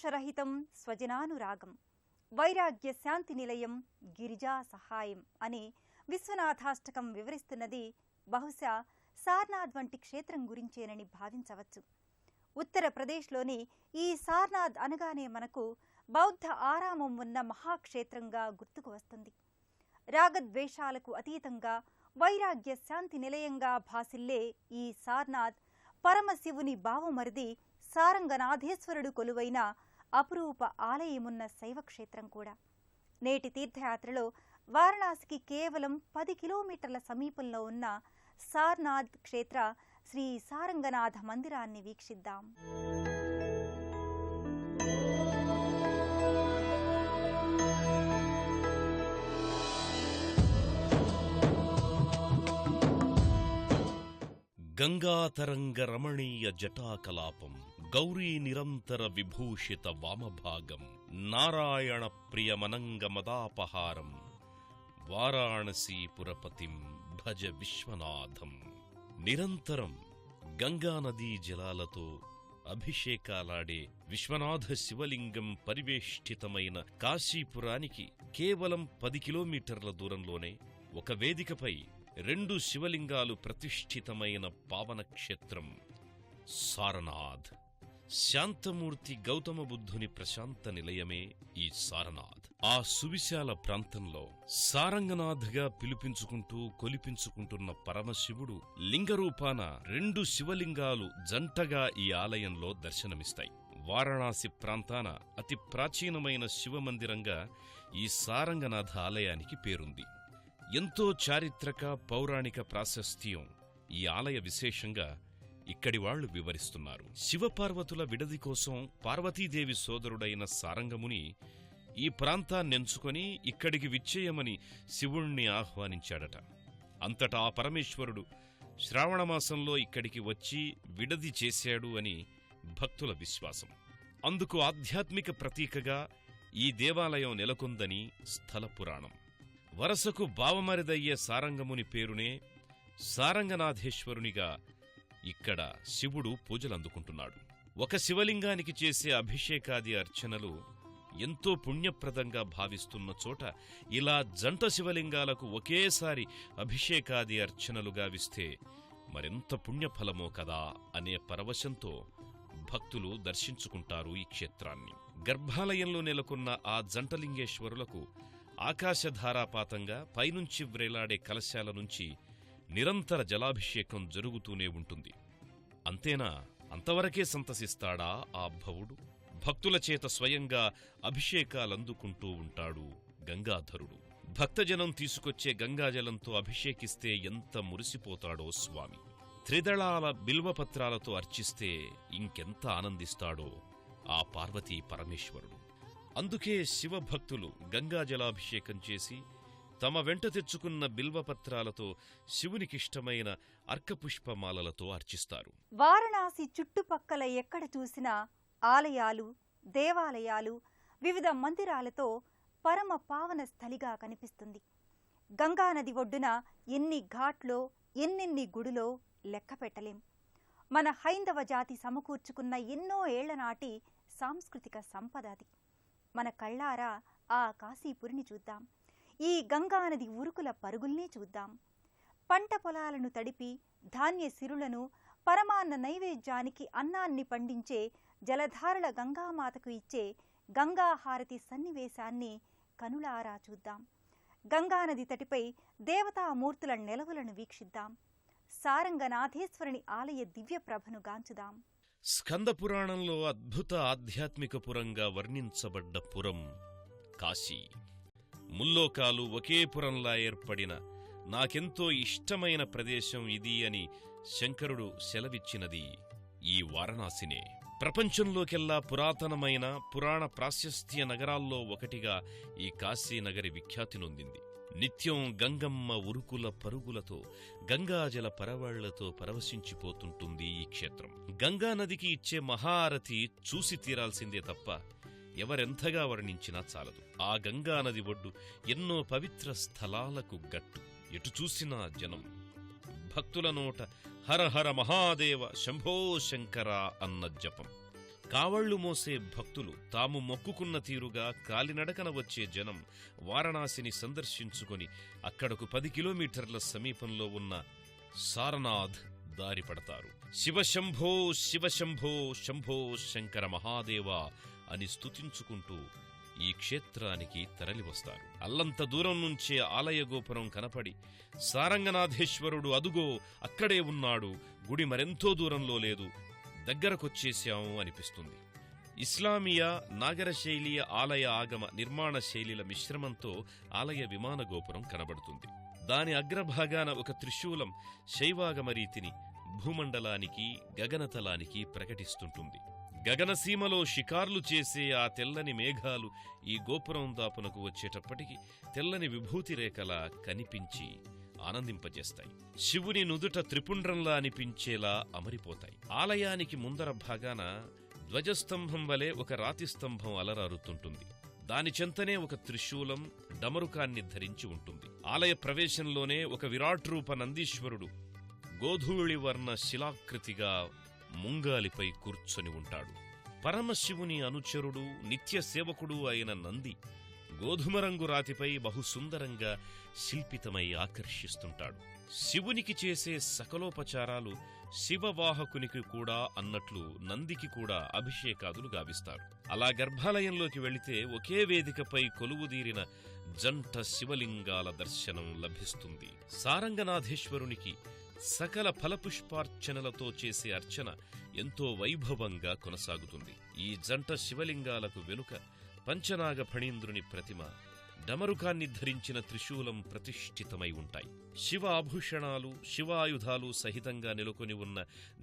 దోషరహితం స్వజనానురాగం, వైరాగ్య శాంతి నిలయం గిరిజా సహాయం అని విశ్వనాథాష్టకం వివరిస్తున్నది బహుశా సార్నాథ్ వంటి క్షేత్రం గురించేనని భావించవచ్చు. ఉత్తరప్రదేశ్లోని ఈ సార్నాథ్ అనగానే మనకు బౌద్ధ ఆరామం ఉన్న మహాక్షేత్రంగా గుర్తుకు వస్తుంది. రాగద్వేషాలకు అతీతంగా వైరాగ్య శాంతి నిలయంగా భాసిల్లే ఈ సార్నాథ్ పరమశివుని బావమరిది సారంగనాథేశ్వరుడు కొలువైన అపురూప ఆలయమున్న శైవక్షేత్రం కూడా. నేటి తీర్థయాత్రలో వారణాసికి కేవలం 10 కిలోమీటర్ల సమీపంలో ఉన్న సార్నాథ్ క్షేత్ర శ్రీ సారంగనాథ మందిరాన్ని వీక్షిద్దాం. గంగాతరంగ రమణీయ జటాకలాపం, గౌరీ నిరంతర విభూషిత వామభాగం, నారాయణ ప్రియమనంగ మదాపహారం, వారాణసీపురపతిం భజ విశ్వనాథం. నిరంతరం గంగానదీ జలాలతో అభిషేకాలాడే విశ్వనాథ శివలింగం పరివేష్టితమైన కాశీపురానికి కేవలం 10 కిలోమీటర్ల దూరంలోనే ఒక వేదికపై 2 శివలింగాలు ప్రతిష్ఠితమైన పావన క్షేత్రం సారనాథ్. శాంతమూర్తి గౌతమ బుద్ధుని ప్రశాంత నిలయమే ఈ సారనాథ్. ఆ సువిశాల ప్రాంతంలో సారంగనాథ్గా పిలిపించుకుంటూ కొలిపించుకుంటున్న పరమశివుడు లింగరూపాన 2 శివలింగాలు జంటగా ఈ ఆలయంలో దర్శనమిస్తాయి. వారణాసి ప్రాంతాన అతి ప్రాచీనమైన శివమందిరంగా ఈ సారంగనాథ ఆలయానికి పేరుంది. ఎంతో చారిత్రక పౌరాణిక ప్రాశస్త్యం ఈ ఆలయ విశేషంగా ఇక్కడి వాళ్లు వివరిస్తున్నారు. శివపార్వతుల విడది కోసం పార్వతీదేవి సోదరుడైన సారంగముని ఈ ప్రాంతాన్నెంచుకొని ఇక్కడికి విచ్చేయమని శివుణ్ణి ఆహ్వానించాడట. అంతటా ఆ పరమేశ్వరుడు శ్రావణమాసంలో ఇక్కడికి వచ్చి విడది చేశాడు అని భక్తుల విశ్వాసం. అందుకు ఆధ్యాత్మిక ప్రతీకగా ఈ దేవాలయం నెలకొందని స్థల పురాణం. వరసకు బావమరిదయ్యే సారంగముని పేరునే సారంగనాథేశ్వరునిగా ఇక్కడ శివుడు పూజలందుకుంటున్నాడు. ఒక శివలింగానికి చేసే అభిషేకాది అర్చనలు ఎంతో పుణ్యప్రదంగా భావిస్తున్న చోట ఇలా జంట శివలింగాలకు ఒకేసారి అభిషేకాది అర్చనలు గావిస్తే మరెంత పుణ్యఫలమో కదా అనే పరవశంతో భక్తులు దర్శించుకుంటారు ఈ క్షేత్రాన్ని. గర్భాలయంలో నెలకొన్న ఆ జంటలింగేశ్వరులకు ఆకాశధారాపాతంగా పైనుంచి వ్రేలాడే కలశాల నుంచి నిరంతర జలాభిషేకం జరుగుతూనే ఉంటుంది. అంతేనా? అంతవరకే సంతసిస్తాడా ఆ భవుడు? భక్తుల చేత స్వయంగా అభిషేకాలందుకుంటూ ఉంటాడు గంగాధరుడు. భక్తజనం తీసుకొచ్చే గంగాజలంతో అభిషేకిస్తే ఎంత మురిసిపోతాడో స్వామి. త్రిదళాల బిల్వపత్రాలతో అర్చిస్తే ఇంకెంత ఆనందిస్తాడో ఆ పార్వతీ పరమేశ్వరుడు. అందుకే శివభక్తులు గంగాజలాభిషేకం చేసి తమ వెంట తెచ్చుకున్న బిల్వపత్రాలతో శివునికిష్టమైన అర్కపుష్పమాలలతో అర్చిస్తారు. వారణాసి చుట్టుపక్కల ఎక్కడ చూసినా ఆలయాలు, దేవాలయాలు, వివిధ మందిరాలతో పరమ పావన స్థలిగా కనిపిస్తుంది. గంగానది ఒడ్డున ఎన్ని ఘాట్లో ఎన్నెన్ని గుడులో లెక్క పెట్టలేం. మన హైందవ జాతి సమకూర్చుకున్న ఎన్నో ఏళ్లనాటి సాంస్కృతిక సంపద అది. మన కళ్ళారా ఆ కాశీపురిని చూద్దాం. ఈ గంగానది ఉరుకుల పరుగుల్ని చూద్దాం. పంట పొలాలను తడిపి ధాన్య సిరులను పరమాన్న నైవేద్యానికి అన్నాన్ని పండించే జలధారల గంగామాతకు ఇచ్చే గంగాహారతి సన్నివేశాన్ని కనులారా చూద్దాం. గంగానది తటిపై దేవతామూర్తుల నెలవులను వీక్షిద్దాం. సారంగనాథేశ్వరుని ఆలయ దివ్య ప్రభను గాంచుదాం. స్కందపురాణంలో అద్భుత ఆధ్యాత్మిక పురంగా వర్ణించబడ్డ పురం కాశీ. ముల్లోకాలు ఒకే పురంలా ఏర్పడిన నాకెంతో ఇష్టమైన ప్రదేశం ఇది అని శంకరుడు సెలవిచ్చినది ఈ వారణాసినే. ప్రపంచంలోకెల్లా పురాతనమైన పురాణ ప్రాశస్త్య నగరాల్లో ఒకటిగా ఈ కాశీనగరి విఖ్యాతి నొందింది. నిత్యం గంగమ్మ ఉరుకుల పరుగులతో గంగాజల పరవళ్లతో పరవశించిపోతుంటుంది ఈ క్షేత్రం. గంగానదికి ఇచ్చే మహారతి చూసి తీరాల్సిందే తప్ప ఎవరెంతగా వర్ణించినా చాలదు. ఆ గంగానది ఒడ్డు ఎన్నో పవిత్ర స్థలాలకు గట్టు. ఎటు చూసినా జనం. భక్తుల నోట హర హర మహాదేవ శంభో శంకర అన్న జపం. కావళ్లు మోసే భక్తులు, తాము మొక్కుకున్న తీరుగా కాలినడకన వచ్చే జనం వారణాసిని సందర్శించుకొని అక్కడకు 10 కిలోమీటర్ల సమీపంలో ఉన్న సారనాథ్ దారి పడతారు. శివశంభో శివశంభో శంభో శంకర మహాదేవ అని స్తుతించుకుంటూ ఈ క్షేత్రానికి తరలివస్తారు. అల్లంత దూరం నుంచే ఆలయ గోపురం కనపడి సారంగనాథేశ్వరుడు అదుగో అక్కడే ఉన్నాడు, గుడి మరెంతో దూరంలో లేదు, దగ్గరకొచ్చేశాము అనిపిస్తుంది. ఇస్లామియా నాగరశైలీయ ఆలయ ఆగమ నిర్మాణ శైలిల మిశ్రమంతో ఆలయ విమాన గోపురం కనబడుతుంది. దాని అగ్రభాగాన ఒక త్రిశూలం శైవాగమ రీతిని భూమండలానికి గగనతలానికి ప్రకటిస్తుంటుంది. గగనసీమలో షికార్లు చేసే ఆ తెల్లని మేఘాలు ఈ గోపురం దాపునకు వచ్చేటప్పటికి తెల్లని విభూతి రేఖలా కనిపించి ఆనందింపజేస్తాయి. శివుని నుదుట త్రిపుండ్రంలా అనిపించేలా అమరిపోతాయి. ఆలయానికి ముందర భాగాన ధ్వజస్తంభం వలె ఒక రాతి స్తంభం అలరారుతుంటుంది. దాని చెంతనే ఒక త్రిశూలం డమరుకాన్ని ధరించి ఉంటుంది. ఆలయ ప్రవేశంలోనే ఒక విరాట్ రూప నందీశ్వరుడు గోధూళివర్ణ శిలాకృతిగా ముంగాలిపై కూర్చొని ఉంటాడు. పరమశివుని అనుచరుడు నిత్య సేవకుడు అయిన నంది గోధుమ రంగు రాతిపై బహుసుందరంగా శిల్పితమై ఆకర్షిస్తుంటాడు. శివునికి చేసే సకలోపచారాలు శివవాహకునికి కూడా అన్నట్లు నందికి కూడా అభిషేకాదులు గావిస్తారు. అలా గర్భాలయంలోకి వెళితే ఒకే వేదికపై కొలువుదీరిన జంట శివలింగాల దర్శనం లభిస్తుంది. సారంగనాథేశ్వరునికి సకల ఫలపుష్పార్చనలతో చేసే అర్చన ఎంతో వైభవంగా కొనసాగుతుంది. ఈ జంట శివలింగాలకు వెనుక పంచనాగ ఫణీంద్రుని ప్రతిమ, డమరుకాన్ని ధరించిన త్రిశూలం ప్రతిష్ఠితమై ఉంటాయి. శివ ఆభూషణాలు, శివాయుధాలు సహితంగా నెలకొని ఉన్న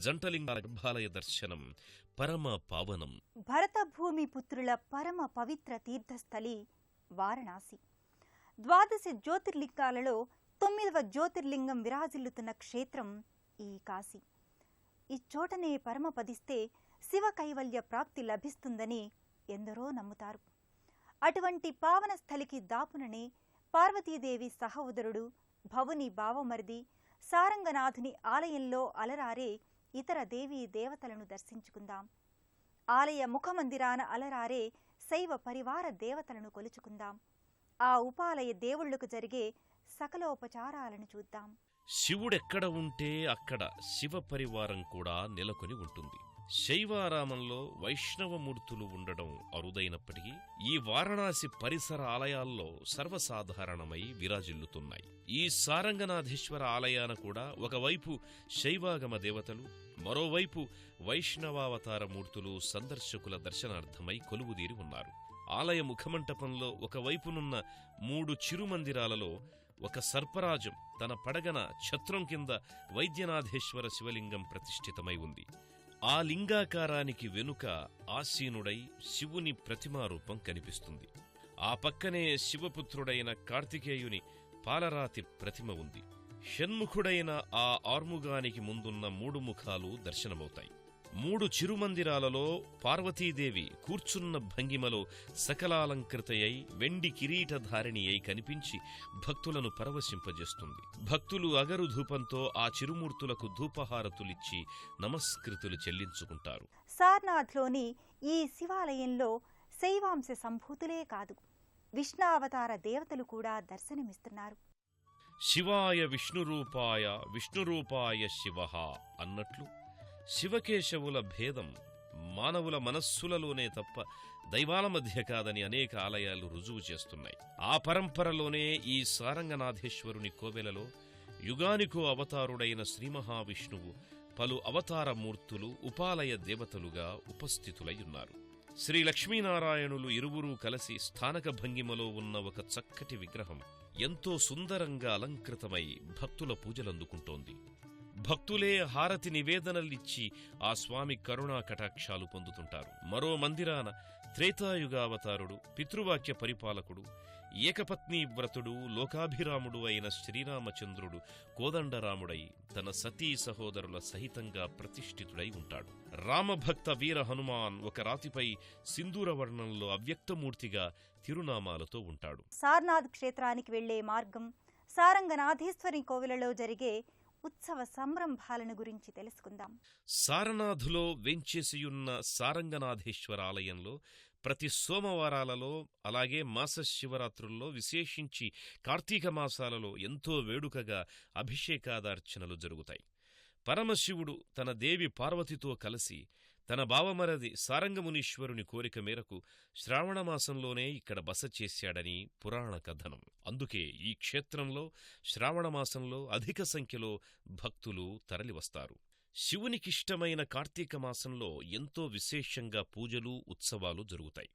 జంటలింగాల గర్భాలయ దర్శనం పరమ పావనం. భరతభూమి పుత్రుల పరమ పవిత్ర తీర్థస్థలి వారణాసి. 12 జ్యోతిర్లింగాలలో 9వ జ్యోతిర్లింగం విరాజిల్లుతున్న క్షేత్రం ఈ కాశీ. ఈ చోటనే పరమపదిస్తే శివ కైవల్య ప్రాప్తి లభిస్తుందని ఎందరో నమ్ముతారు. అటువంటి పావన స్థలికి దాపుననే పార్వతీదేవి సహోదరుడు భవుని బావమరిది సారంగనాథుని ఆలయంలో అలరారే ఇతర దేవీ దేవతలను దర్శించుకుందాం. ఆలయ ముఖమందిరాన అలరారే శైవ పరివార దేవతలను కొలుచుకుందాం. ఆ ఉపాలయ దేవుళ్లకు జరిగే సకలోపచారాలను చూద్దాం. శివుడెక్కడ ఉంటే అక్కడ శివ పరివారం కూడా నెలకొని ఉంటుంది. శైవారామంలో వైష్ణవమూర్తులు ఉండడం అరుదైనప్పటికీ ఈ వారణాసి పరిసర ఆలయాల్లో సర్వసాధారణమై విరాజిల్లుతున్నాయి. ఈ సారంగనాథేశ్వర ఆలయాన కూడా ఒకవైపు శైవాగమ దేవతలు, మరోవైపు వైష్ణవావతారమూర్తులు సందర్శకుల దర్శనార్థమై కొలువుదీరి ఉన్నారు. ఆలయ ముఖమంటపంలో ఒకవైపునున్న 3 చిరుమందిరాలలో ఒక సర్పరాజం తన పడగన ఛత్రం కింద వైద్యనాథేశ్వర శివలింగం ప్రతిష్ఠితమై ఉంది. ఆ లింగాకారానికి వెనుక ఆసీనుడై శివుని ప్రతిమారూపం కనిపిస్తుంది. ఆ పక్కనే శివపుత్రుడైన కార్తికేయుని పాలరాతి ప్రతిమ ఉంది. షణ్ముఖుడైన ఆ ఆర్ముగానికి ముందున్న 3 ముఖాలు దర్శనమవుతాయి. 3 చిరుమందిరాలలో పార్వతీదేవి కూర్చున్న భంగిమలో సకలాలంకృతయై వెండి కిరీటధారిణి అయి కనిపించి భక్తులను పరవశింపజేస్తుంది. భక్తులు అగరు ధూపంతో ఆ చిరుమూర్తులకు ధూపహారతులిచ్చి నమస్కృతులు చెల్లించుకుంటారు. సార్నాథ్లోని ఈ శివాలయంలో శైవాంశ సంభూతులే కాదు, విష్ణావతార దేవతలు కూడా దర్శనమిస్తున్నారు. శివాయ విష్ణురూపాయ విష్ణురూపాయ శివః అన్నట్లు శివకేశవుల భేదం మానవుల మనస్సులలోనే తప్ప దైవాల మధ్య కాదని అనేక ఆలయాలు రుజువు చేస్తున్నాయి. ఆ పరంపరలోనే ఈ సారంగనాథేశ్వరుని కోవెలలో యుగానికో అవతారుడైన శ్రీమహావిష్ణువు పలు అవతారమూర్తులు ఉపాలయ దేవతలుగా ఉపస్థితులయ్యున్నారు. శ్రీ లక్ష్మీనారాయణులు ఇరువురూ కలిసి స్థానక భంగిమలో ఉన్న ఒక చక్కటి విగ్రహం ఎంతో సుందరంగా అలంకృతమై భక్తుల పూజలందుకుంటోంది. భక్తులే హారతి నివేదనలిచ్చి ఆ స్వామి కరుణా కటాక్షాలు పొందుతుంటారు. మరో మందిరాన త్రేతాయుగావతారుడు, పితృవాక్య పరిపాలకుడు, ఏకపత్నీ వ్రతుడు, లోకాభిరాముడు అయిన శ్రీరామచంద్రుడు కోదండరాముడై తన సతీ సహోదరుల సహితంగా ప్రతిష్ఠితుడై ఉంటాడు. రామభక్త వీర హనుమాన్ ఒక రాతిపై సింధూరవర్ణంలో అవ్యక్తమూర్తిగా తిరునామాలతో ఉంటాడు. సార్నాథ్ క్షేత్రానికి వెళ్లే మార్గం, సారంగనాథేశ్వరి కోవెలలో జరిగే ఉత్సవ సంరంభాలను గురించి తెలుసుకుందాం. సారనాథులో వెంచేసియున్న సారంగనాథేశ్వర ఆలయంలో ప్రతి సోమవారాలలో అలాగే మాస శివరాత్రుల్లో విశేషించి కార్తీక మాసాలలో ఎంతో వేడుకగా అభిషేకాదార్చనలు జరుగుతాయి. పరమశివుడు తన దేవి పార్వతితో కలిసి తన బావమరది సారంగమునీశ్వరుని కోరిక మేరకు శ్రావణమాసంలోనే ఇక్కడ బస చేశాడని పురాణ కథనం. అందుకే ఈ క్షేత్రంలో శ్రావణమాసంలో అధిక సంఖ్యలో భక్తులు తరలివస్తారు. శివునికిష్టమైన కార్తీక మాసంలో ఎంతో విశేషంగా పూజలు, ఉత్సవాలు జరుగుతాయి.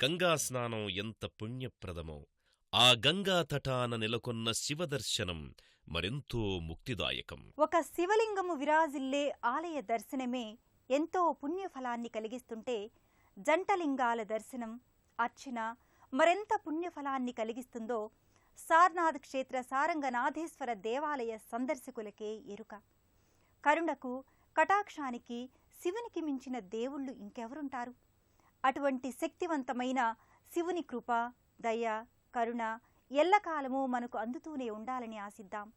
గంగా స్నానం ఎంత పుణ్యప్రదమో ఆ గంగా తటాన నెలకొన్న శివదర్శనం మరెంతో ముక్తిదాయకం. ఒక శివలింగము విరాజిల్లే ఆలయ దర్శనమే ఎంతో పుణ్యఫలాన్ని కలిగిస్తుంటే, జంటలింగాల దర్శనం, అర్చన మరెంత పుణ్యఫలాన్ని కలిగిస్తుందో సారనాథ్ క్షేత్ర సారంగనాథేశ్వర దేవాలయ సందర్శకులకే ఎరుక. కరుణకు, కటాక్షానికి శివునికి మించిన దేవుళ్ళు ఇంకెవరుంటారు? అటువంటి శక్తివంతమైన శివుని కృప, దయ, కరుణ ఎల్లకాలము మనకు అందుతూనే ఉండాలని ఆశిద్దాం.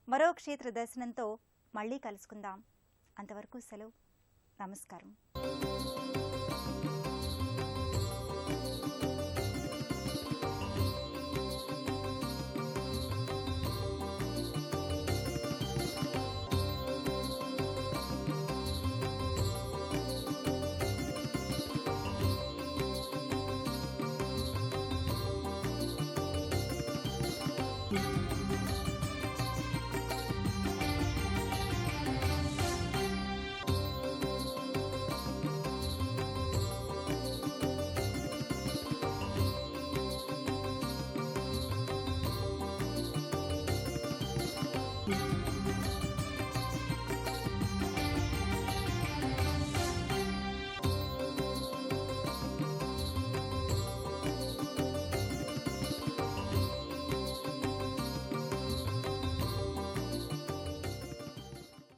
మరో క్షేత్ర దర్శనంతో మళ్ళీ కలుసుకుందాం. అంతవరకు సెలవు. నమస్కారం.